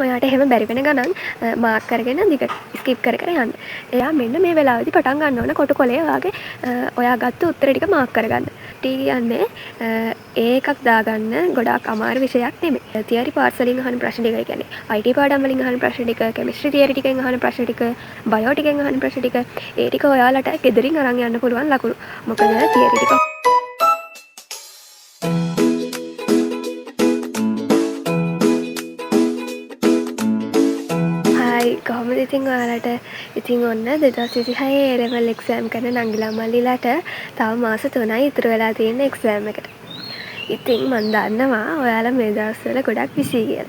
ඔයාට එහෙම බැරි වෙන ගණන් මාක් කරගෙන දිගට ස්කිප් කර කර යන්න. එයා මෙන්න මේ වෙලාවේදී පටන් ගන්න ඕන කොට කොලේ ඔයාගේ ඔයා ගත්ත උත්තර ටික මාක් කරගන්න. කියන්නේ ඒ එකක් දාගන්න ගොඩාක් අමාරු විෂයක් නෙමෙයි. තියරි පාර්ට්ස් වලින් අහන ප්‍රශ්න ටික කියන්නේ IT පාඩම් වලින් අහන ප්‍රශ්න ටික, කෙමිස්ට්‍රි තියරි ටිකෙන් අහන ප්‍රශ්න ටික, බයෝ ටිකෙන් අහන ප්‍රශ්න ටික ඒ ටික ඔයාලට ගෙදරින් අරන් යන්න පුළුවන් ලකුණු. මොකද තියරි ටික කොහොමද ඉතින් ඔයාලට ඉතින් ඔන්න 2026 A level exam කරන නංගිලා මල්ලිලාට තව මාස 3යි ඉතුරු වෙලා තියෙන exam එකට. ඉතින් මම දන්නවා ඔයාලා මේ දවස්වල ගොඩක් busy කියලා.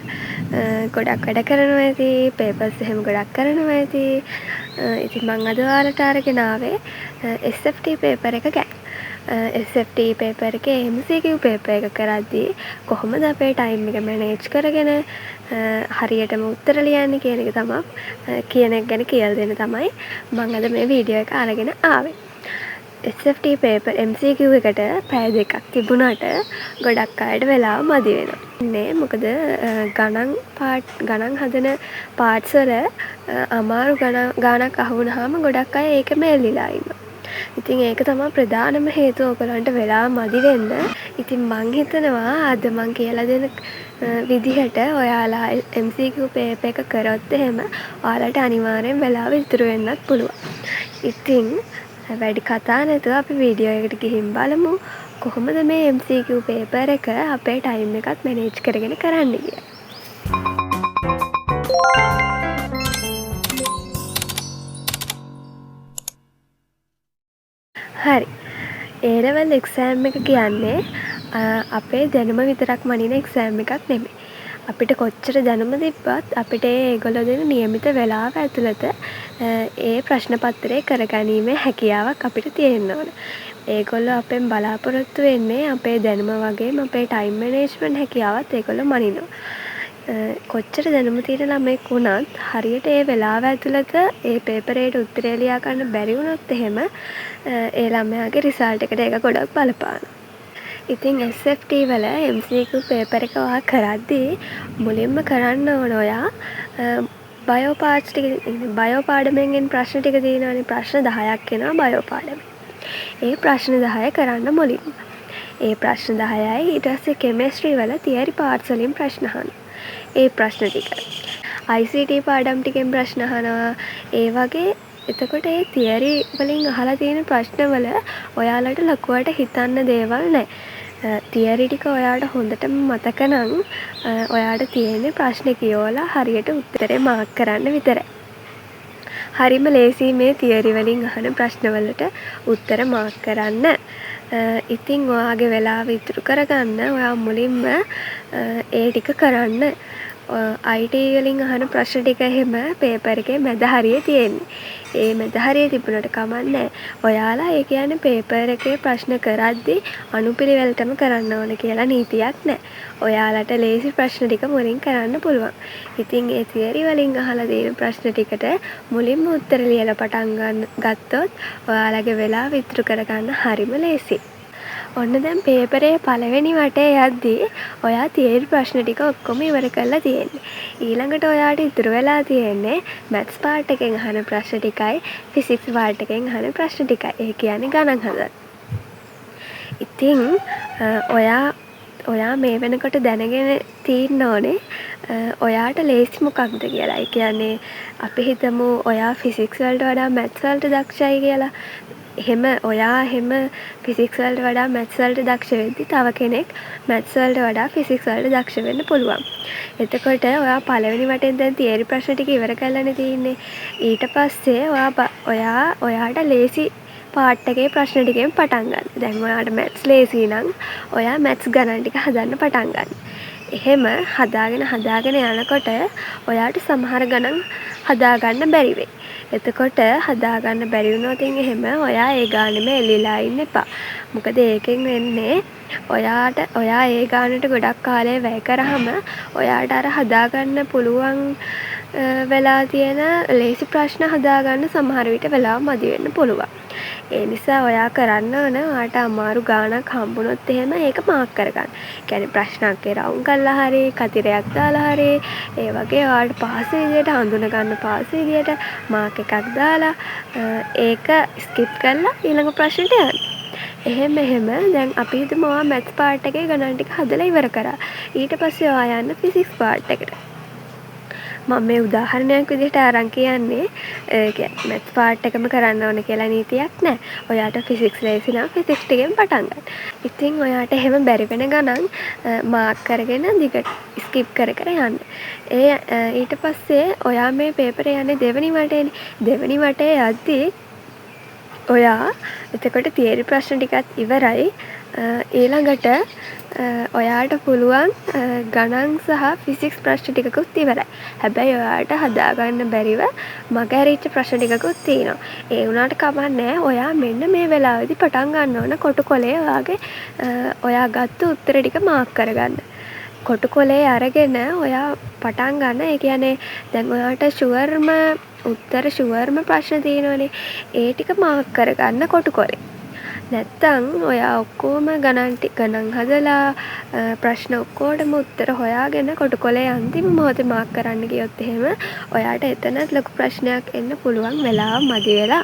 ගොඩක් වැඩ කරනවා ඇති, papers එහෙම ගොඩක් කරනවා ඇති. ඉතින් මම අද ඔයාලට අරගෙන ආවේ SFT paper එක ගැන. SFT paper එකේ MCQ paper එක කරද්දී කොහොමද අපේ time එක manage කරගෙන හරියටම උත්තර ලියන්නේ කියන එක තමයි කියන එක ගැන කියලා දෙන්න තමයි මම අද මේ වීඩියෝ එක අරගෙන ආවේ. SFT paper MCQ එකට පැය දෙකක් තිබුණාට ගොඩක් අයට වෙලාව මදි වෙනවා. නේ මොකද ගණන් හදන පාර්ට්ස් වල අමාරු ගණක් අහුවුනහම ගොඩක් අය ඒකෙම එල්ලිලා ඉන්නවා. ඉතින් ඒක තමයි ප්‍රධානම හේතුව ඔයගලන්ට වෙලාව මදි වෙන්න. ඉතින් මං හිතනවා අද මං කියලා දෙන විදිහට ඔයාලා MCQ paper එක කරොත් එහෙම ඔයාලට අනිවාර්යෙන් වෙලාව ඉතුරු වෙන්නත් පුළුවන්. ඉතින් වැඩි කතා නැතුව අපි වීඩියෝ එකට ගිහින් බලමු කොහොමද මේ MCQ paper එක අපේ time එකත් manage කරගෙන කරන්න කියලා. හරි. A level exam එක කියන්නේ අපේ දැනුම විතරක් මනින එක්සෑම් එකක් නෙමෙයි. අපිට කොච්චර දැනුම තිබ්බත් අපිට ඒගොල්ලෝ දෙන නියමිත වෙලාව ඇතුළත ඒ ප්‍රශ්න පත්‍රය කරගැනීමේ හැකියාවක් අපිට තියෙන්න ඕන. ඒගොල්ලෝ අපෙන් බලාපොරොත්තු වෙන්නේ අපේ දැනුම වගේම අපේ ටයිම් මැනේජ්මන්ට් හැකියාවත් ඒගොල්ලෝ මනිනවා. කොච්චර දැනුම තියෙන ළමෙක් වුණත් හරියට ඒ වෙලාව ඇතුළත ඒ පේපර් එකට උත්තරය ලියා ගන්න බැරි වුණොත් එහෙම ඒ ළමයාගේ රිසල්ට් එකට ඒක ගොඩක් බලපානවා. ඉතින් SFT වල MCQ paper එක ඔයා කරද්දී මුලින්ම කරන්න ඕන ඔයා බයෝ පාර්ට්ස් ටික බයෝ පාඩමෙන් එන ප්‍රශ්න ටික තියෙනවානේ ප්‍රශ්න 10ක් එනවා බයෝ පාඩමේ. ඒ ප්‍රශ්න 10 කරන්න මුලින්ම. ඒ ප්‍රශ්න 10යි ඊට පස්සේ කෙමිස්ට්‍රි වල තියරි පාර්ට්ස් වලින් ප්‍රශ්න අහන්න. ඒ ප්‍රශ්න ටික. ICT පාඩම් ටිකෙන් ප්‍රශ්න අහනවා. ඒ වගේ එතකොට ඒ තියරි වලින් අහලා තියෙන ප්‍රශ්නවල ඔයාලට ලකුවට හිතන්න දේවල් නැහැ. තියරි ටික ඔයාට හොඳටම මතක නම් ඔයාට තියෙන්නේ ප්‍රශ්න කියවලා හරියට උත්තරේ මාක් කරන්න විතරයි. හරිම ලේසි මේ තියරි වලින් අහන ප්‍රශ්නවලට උත්තර මාක් කරන්න. ඉතින් ඔයාගේ වෙලාව ඉතුරු කරගන්න ඔයා මුලින්ම ඒ ටික කරන්න. IT වලින් අහන ප්‍රශ්න ටික එහෙම පේපර් එකේ මැද හරියේ තියෙන්නේ. ඒ මැද හරියේ තිබුණට කමන්නේ. ඔයාලා ඒ කියන්නේ පේපර් එකේ ප්‍රශ්න කරද්දී අනුපිළිවෙලටම කරන්න ඕන කියලා නීතියක් නැහැ. ඔයාලට ලේසි ප්‍රශ්න ටික මුලින් කරන්න පුළුවන්. ඉතින් ඒ තියරි වලින් අහලා තියෙන ප්‍රශ්න ටිකට මුලින්ම උත්තර ලියලා පටන් ගත්තොත් ඔයාලගේ වෙලාව ඉතුරු කරගන්න හරිම ලේසියි. ඔන්න දැන් පේපරේ පළවෙනි වටේ යද්දී ඔයා තියරි ප්‍රශ්න ටික ඔක්කොම ඉවර කරලා තියෙන්නේ. ඊළඟට ඔයාට ඉතුරු වෙලා තියෙන්නේ මැත්ස් පාර්ට් එකෙන් අහන ප්‍රශ්න ටිකයි ෆිසික්ස් පාර්ට් එකෙන් අහන ප්‍රශ්න ටිකයි. ඒ කියන්නේ ගණන් හදන්න. ඉතින් ඔයා මේ වෙනකොට දැනගෙන තියෙන්න ඕනේ ඔයාට ලේසි මොකක්ද කියලා. ඒ කියන්නේ අපි හිතමු ඔයා ෆිසික්ස් වලට වඩා මැත්ස් වලට දක්ෂයි කියලා. ඔයා ෆිසික්ස් වලට වඩා මැත්ස් වලට දක්ෂ වෙද්දි තව කෙනෙක් මැත්ස් වලට වඩා ෆිසික්ස් වලට දක්ෂ වෙන්න පුළුවන්. එතකොට ඔයා පළවෙනි වටෙන් දැන් තියරි ප්‍රශ්න ටික ඉවර කරලානේ තියෙන්නේ. ඊට පස්සේ ඔයාට ලේසි පාර්ට් එකේ ප්‍රශ්න ටිකෙන් පටන් ගන්න. දැන් ඔයාට මැත්ස් ලේසි නම් ඔයා මැත්ස් ගණන් ටික හදන්න පටන් ගන්න. එහෙම හදාගෙන යනකොට ඔයාට සමහර ගණන් හදාගන්න බැරි වෙයි. එතකොට හදාගන්න බැරි වුණොත් එහෙම ඔයා ඒ ගානෙම එල්ලිලා ඉන්න එපා. මොකද ඒකෙන් වෙන්නේ ඔයා ඒ ගානට ගොඩක් කාලය වැය කරාම ඔයාට අර හදාගන්න පුළුවන් වෙලා තියෙන ලේසි ප්‍රශ්න හදාගන්න සමහර විට වෙලාව මදි වෙන්න පුළුවන්. ඒ නිසා ඔයා කරන්න ඕන ඔයාට අමාරු ගාණක් හම්බුනොත් එහෙම ඒක මාක් කරගන්න. කියන්නේ ප්‍රශ්නයක් රවුම් කරලා හරි කතිරයක් දාලා හරි ඒ වගේ ඔයාට පහසු විදියට හඳුන ගන්න පහසු විදියට මාක් එකක් දාලා ඒක ස්කිප් කරලා ඊළඟ ප්‍රශ්නෙට යන්න. එහෙම දැන් අපි හිතමු ඔයා මැත්ස් පාර්ට් එකේ ගණන් ටික හදලා ඉවර කරා. ඊට පස්සේ ඔයා යන්න ෆිසික්ස් පාර්ට් එකට. මම මේ උදාහරණයක් විදිහට අරන් කියන්නේ මැත්ස් පාර්ට් එකම කරන්න ඕන කියලා නීතියක් නැහැ. ඔයාට ෆිසික්ස් ලේසි නම් ෆිසික්ස් ටිකෙන් පටන් ගන්න. ඉතින් ඔයාට එහෙම බැරි වෙන ගණන් මාක් කරගෙන දිගට ස්කිප් කර කර යන්න. ඊට පස්සේ ඔයා මේ පේපරේ යන්නේ දෙවෙනි වටේනේ. දෙවෙනි වටේ යද්දී ඔයා එතකොට තියරි ප්‍රශ්න ටිකත් ඉවරයි. ඊළඟට ඔයාට පුළුවන් ගණන් සහ ෆිසික්ස් ප්‍රශ්න ටිකකුත් ඉවරයි. හැබැයි ඔයාට හදාගන්න බැරිව මගහැරිච්ච ප්‍රශ්න ටිකකුත් තියෙනවා. ඒ වුණාට කමක් නැහැ. ඔයා මෙන්න මේ වෙලාවේදී පටන් ගන්න ඕන කොටු කොලේ ඔයාගේ ඔයා ගත්ත උත්තර ටික මාක් කරගන්න. කොටු කොලේ අරගෙන ඔයා පටන් ගන්න. ඒ කියන්නේ දැන් ඔයාට ෂුවර්ම ප්‍රශ්න තියෙනවනේ. ඒ ටික මාක් කරගන්න කොටු කොලේ. නැත්තම් ඔයා ඔක්කොම ගණන් හදලා ප්‍රශ්න ඔක්කොටම උත්තර හොයාගෙන කොටු කොලේ අන්තිම මොහොතේ මාක් කරන්න ගියොත් එහෙම ඔයාට එතනත් ලොකු ප්‍රශ්නයක් එන්න පුළුවන් වෙලාව මදි වෙලා.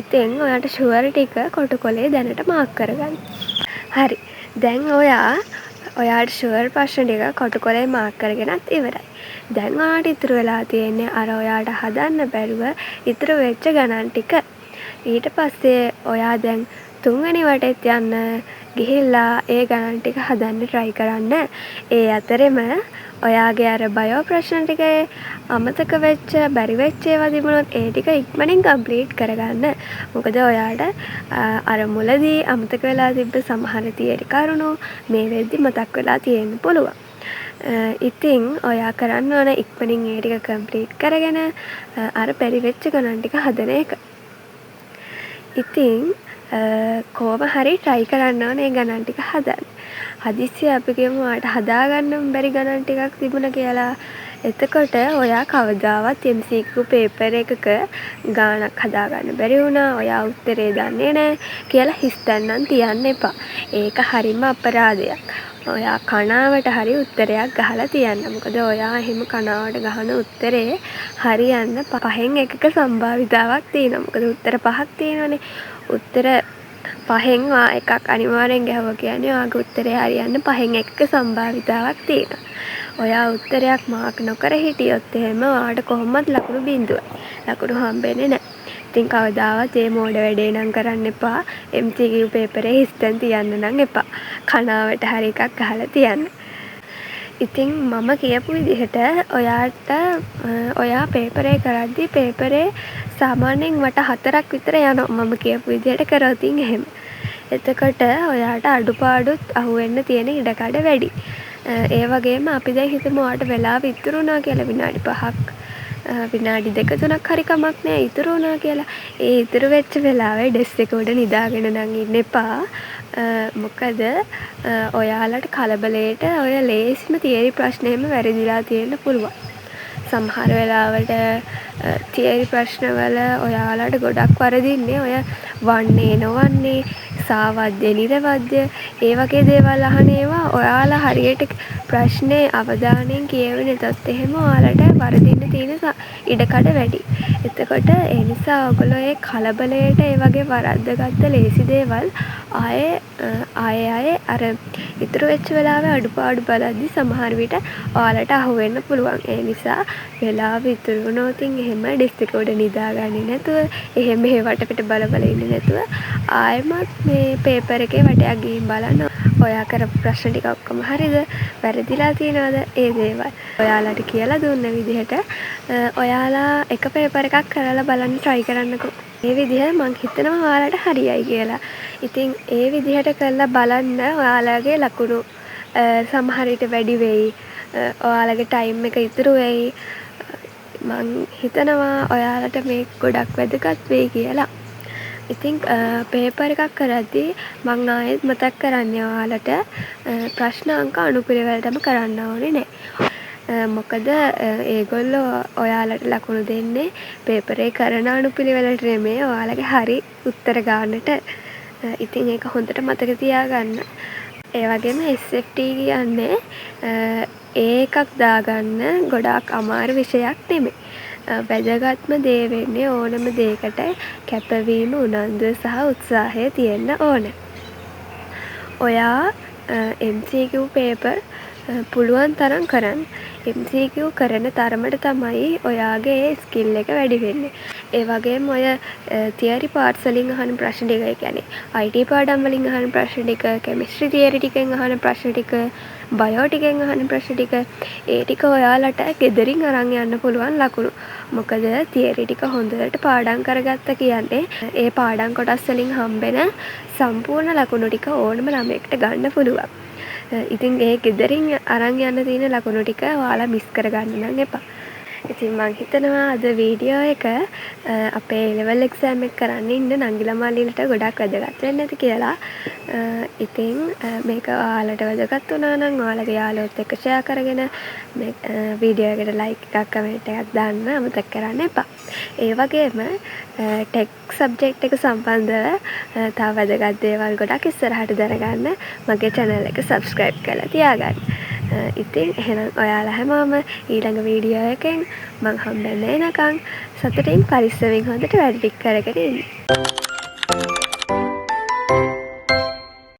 ඉතින් ඔයාට ෂුවර් ටික කොටු කොලේ දැනට මාක් කරගන්න. හරි. දැන් ඔයාට ෂුවර් ප්‍රශ්න ටික කොටු කොලේ මාක් කරගෙනත් ඉවරයි. දැන් ඔයාට ඉතුරු වෙලා තියෙන්නේ අර ඔයාට හදන්න බැරුව ඉතුරු වෙච්ච ගණන් ටික. ඊට පස්සේ ඔයා දැන් තුන්වෙනි වටේත් යන්න ගිහිල්ලා ඒ ගණන් ටික හදන්න try කරන්න. ඒ අතරෙම ඔයාගේ අර බයෝ ප්‍රශ්න ටික අමතක වෙච්ච බැරි වෙච්ච ඒවා තිබුණොත් ඒ ටික ඉක්මනින් කම්ප්ලීට් කරගන්න. මොකද ඔයාට අර මුලදී අමතක වෙලා තිබ්බ සමහර තියරි කරුණු මේ වෙද්දි මතක් වෙලා තියෙන්න පුළුවන්. ඉතින් ඔයා කරන්න ඕන ඉක්මනින් ඒ ටික කම්ප්ලීට් කරගෙන අර බැරි වෙච්ච ගණන් ටික හදන එක. ඉතින් කොහොම හරි try කරන්න ඕනේ ගණන් ටික හදන්න. හදිස්සිය අපි කියමු ඔයාට හදාගන්න බැරි ගණන් ටිකක් තිබුණා කියලා. එතකොට ඔයා කවදාවත් MCQ පේපර් එකක ගාණක් හදාගන්න බැරි වුණා, ඔයා උත්තරේ දන්නේ නැහැ කියලා හිස්තැන්නන් තියන්න එපා. ඒක හරිම අපරාධයක්. ඔයා කනාවට හරි උත්තරයක් ගහලා තියන්න. මොකද ඔයා එහෙම කනාවට ගහන උත්තරේ හරියන්න 5න් එකක සම්භාවිතාවක් තියෙනවා. මොකද උත්තර 5ක් තියෙනවනේ. උත්තර 5න් එකක් අනිවාර්යෙන් ගැහුවා කියන්නේ ඔයාගේ උත්තරේ හරියන්න 5න් එකක සම්භාවිතාවක් තියෙනවා. ඔයා උත්තරයක් මාක් නොකර හිටියොත් එහෙම ඔයාට කොහොමවත් ලකුණු බිඳුවයි. ලකුණු හම්බෙන්නේ නැහැ. ඉතින් කවදාවත් මේ මෝඩ වැඩේ නම් කරන්න එපා. MCQ පේපරේ හිස්තැන් තියන්න නම් එපා. කනාවට හරි එකක් ගහලා තියන්න. ඉතින් මම කියපු විදිහට ඔයා පේපරේ කරද්දී පේපරේ සාමාන්‍යයෙන් වට 4ක් විතර යනවා. මම කියපු විදිහට කරොත් එහෙම. එතකොට ඔයාට අඩුපාඩුත් අහුවෙන්න තියෙන ඉඩකඩ වැඩි. ඒ වගේම අපි දැන් හිතමු ඔයාට වෙලාව ඉතුරු වුණා කියලා විනාඩි 5ක් විනාඩි 2-3ක් හරි කමක් නෑ ඉතුරු වුණා කියලා. ඒ ඉතුරු වෙච්ච වෙලාවේ ඩෙස්ක් එක උඩ නිදාගෙන නම් ඉන්න එපා. මොකද ඔයාලට කලබලයට ඔය ලේසිම තියරි ප්‍රශ්නෙම වැරදිලා තියෙන්න පුළුවන්. සමහර වෙලාවට තියරි ප්‍රශ්නවල ඔයාලට ගොඩක් වරදින්නේ ඔය වන්නේ නොවන්නේ සාවද්‍ය නිරවද්‍ය ඒ වගේ දේවල් අහන ඒවා ඔයාලා හරියට ප්‍රශ්නේ අවධානයෙන් කියවෙන්නේ නැතත් එහෙම ඔයාලට වරදින්න තියෙන ඉඩකඩ වැඩි. එතකොට ඒ නිසා ඔයගොල්ලෝ ඒ කලබලයට ඒ වගේ වරද්දගත්ත ලේසි දේවල් ආයේ අර ඉතුරු වෙච්ච වෙලාවේ අඩුපාඩු බලද්දි සමහර විට ඔයාලට අහුවෙන්න පුළුවන්. ඒ නිසා වෙලාව ඉතුරු වුණොත් එහෙම ඩෙස්ක් එක උඩ නිදාගන්නේ නැතුව එහෙම මෙහෙ වටපිට බල බල ඉන්නේ නැතුව ආයෙමත් මේ පේපර් එකේ වටයක් ගිහින් බලන්න. ඔයා කරපු ප්‍රශ්න ටික ඔක්කොම හරිද? වැරදිලා තියෙනවද? ඒ දේවල් ඔයාලට කියලා දුන්න විදිහට ඔයාලා එක පේපර් එකක් කරලා බලන්න try කරන්නකෝ. මේ විදිහ මං හිතනවා ඔයාලට හරියයි කියලා. ඉතින් ඒ විදිහට කරලා බලන්න ඔයාලගේ ලකුණු සමහර විට වැඩි වෙයි. ඔයාලගේ ටයිම් එක ඉතුරු වෙයි. මං හිතනවා ඔයාලට මේක ගොඩක් වැදගත් වෙයි කියලා. ඉතින් පේපර් එකක් කරද්දී මං ආයෙත් මතක් කරන්නේ ඔයාලට ප්‍රශ්න අංක අනුපිළිවෙලටම කරන්න ඕනේ නැහැ. මොකද ඒගොල්ලෝ ඔයාලට ලකුණු දෙන්නේ පේපරේ කරන අනුපිළිවෙලට නෙමේ ඔයාලගේ හරි උත්තර ගානට. ඉතින් ඒක හොඳට මතක තියාගන්න. ඒ වගේම SFT කියන්නේ එකක් දාගන්න ගොඩාක් අමාරු විෂයක් නෙමෙයි. වැදගත්ම දේ වෙන්නේ ඕනම දෙයකට කැපවීම, උනන්දුව සහ උත්සාහය තියෙන්න ඕන. ඔයා MCQ පේපර් පුළුවන් තරම් කරන්න. MCQ කරන තරමට තමයි ඔයාගේ ස්කිල් එක වැඩි වෙන්නේ. ඒ වගේම ඔය තියරි පාර්ට්ස් වලින් අහන ප්‍රශ්න ටික, ඒ කියන්නේ IT පාඩම් වලින් අහන ප්‍රශ්න ටික, කෙමිස්ට්‍රි තියරි ටිකෙන් අහන ප්‍රශ්න ටික, බයෝ ටිකෙන් අහන ප්‍රශ්න ටික, ඒ ටික ඔයාලට ගෙදරින් අරන් යන්න පුළුවන් ලකුණු. මොකද තියරි ටික හොඳට පාඩම් කරගත්ත කියන්නේ ඒ පාඩම් කොටස් වලින් හම්බෙන සම්පූර්ණ ලකුණු ටික ඕනම ළමයෙක්ට ගන්න පුළුවන්. ඉතින් ඒ ගෙදරින් අරන් යන්න තියෙන ලකුණු ටික ඔයාලා මිස් කරගන්න නම් එපා. ඉතින් මං හිතනවා අද වීඩියෝ එක අපේ A-level exam එක කරන්න ඉන්න නංගිලා මල්ලිලට ගොඩක් වැදගත් වෙන්න ඇති කියලා. ඉතින් මේක ඔයාලට වැදගත් වුණා නම් ඔයාලගේ යාළුවොත් එක්ක ෂෙයා කරගෙන මේ වීඩියෝ එකට ලයික් එකක් කමෙන්ට් එකක් දාන්න අමතක කරන්න එපා. ඒ වගේම ටෙක් සබ්ජෙක්ට් එක සම්බන්ධව තව වැදගත් දේවල් ගොඩක් ඉස්සරහට දැනගන්න මගේ channel එක subscribe කරලා තියාගන්න. ඉතින් එහෙනම් ඔයාලා හැමෝම ඊළඟ වීඩියෝ එකෙන් මං හම්බෙන්න එනකන් සතුටින් පරිස්සමින් හොඳට වැඩ ටික කරගෙන ඉන්න.